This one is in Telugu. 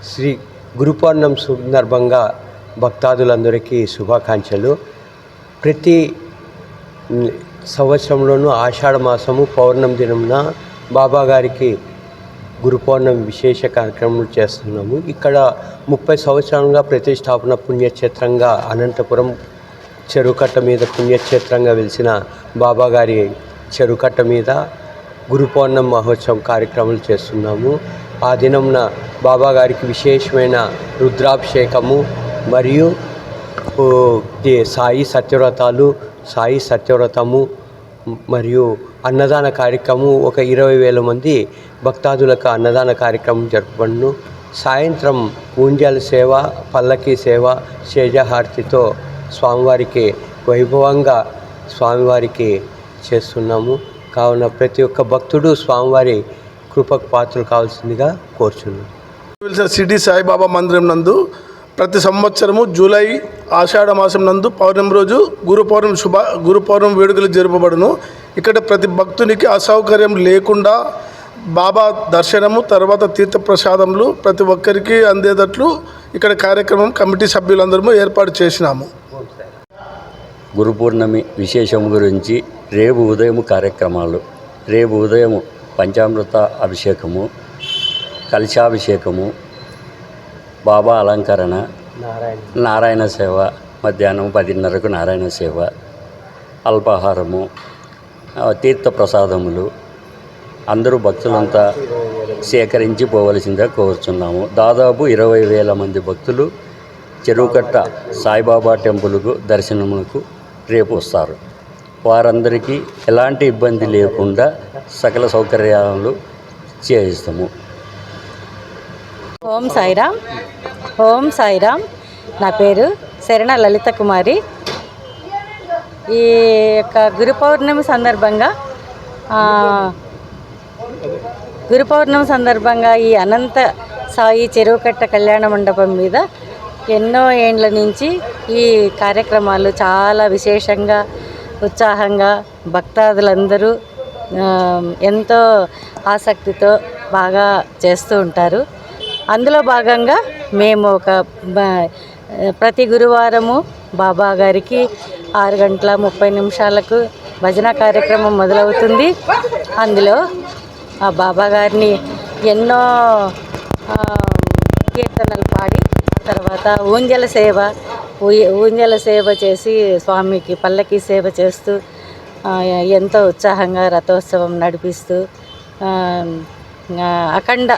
శ్రీ గురుపౌర్ణమి సందర్భంగా భక్తాదులందరికీ శుభాకాంక్షలు. ప్రతి సంవత్సరంలోనూ ఆషాఢ మాసము పౌర్ణమి దినంన బాబాగారికి గురు పౌర్ణమి విశేష కార్యక్రమాలు చేస్తున్నాము. ఇక్కడ 30 సంవత్సరాలుగా ప్రతిష్టాపన పుణ్యక్షేత్రంగా అనంతపురం చెరుకట్ట మీద పుణ్యక్షేత్రంగా వెలిసిన బాబాగారి చెరుకట్ట మీద గురు పౌర్ణమి మహోత్సవం కార్యక్రమాలు చేస్తున్నాము. ఆ దినంన బాబాగారికి విశేషమైన రుద్రాభిషేకము మరియు సాయి సత్యవ్రతము మరియు అన్నదాన కార్యక్రమం 20,000 మంది భక్తాదులకు అన్నదాన కార్యక్రమం జరుపబడును. సాయంత్రం ఊంజల్ సేవ, పల్లకీ సేవ, శేజహారతితో స్వామివారికి వైభవంగా స్వామివారికి చేస్తున్నాము. కావున ప్రతి ఒక్క భక్తుడు స్వామివారి కృపకు పాత్రలు కావాల్సిందిగా కోరుచున్నాను. సిటీ సాయిబాబా మందిరం నందు ప్రతి సంవత్సరము జూలై ఆషాఢ మాసం నందు పౌర్ణమి రోజు గురు పౌర్ణమి వేడుకలు జరపబడును. ఇక్కడ ప్రతి భక్తునికి అసౌకర్యం లేకుండా బాబా దర్శనము తర్వాత తీర్థప్రసాదములు ప్రతి ఒక్కరికి అందేటట్లు ఇక్కడ కార్యక్రమం కమిటీ సభ్యులందరము ఏర్పాటు చేసినాము. గురు పూర్ణమి విశేషం గురించి రేపు ఉదయం కార్యక్రమాలు. రేపు ఉదయం పంచామృత అభిషేకము, కలశాభిషేకము, బాబా అలంకరణ, నారాయణ సేవ, మధ్యాహ్నం 10:30కు నారాయణ సేవ, అల్పాహారము, తీర్థప్రసాదములు అందరూ భక్తులంతా సేకరించి పోవలసిందిగా కోరుచున్నాము. దాదాపు 20,000 మంది భక్తులు చెరువుకట్ట సాయిబాబా టెంపుల్కు దర్శనములకు రేపు వస్తారు. వారందరికీ ఎలాంటి ఇబ్బంది లేకుండా సకల సౌకర్యాలు చేయిస్తాము. ఓం సాయిరామ్. ఓం సాయిరామ్. నా పేరు శరణ లలిత కుమారి. ఈ యొక్క గురు పౌర్ణమి సందర్భంగా ఈ అనంత సాయి చెరువుకట్ట కళ్యాణ మండపం మీద ఎన్నో ఏండ్ల నుంచి ఈ కార్యక్రమాలు చాలా విశేషంగా ఉత్సాహంగా భక్తాదులందరూ ఎంతో ఆసక్తితో బాగా చేస్తూ ఉంటారు. అందులో భాగంగా మేము ప్రతి గురువారము బాబా గారికి 6:30 భజన కార్యక్రమం మొదలవుతుంది. అందులో ఆ బాబా గారిని ఎన్నో కీర్తనలు పాడి తర్వాత ఊంజల సేవ చేసి స్వామికి పల్లకీ సేవ చేస్తూ ఎంతో ఉత్సాహంగా రథోత్సవం నడిపిస్తూ అఖండ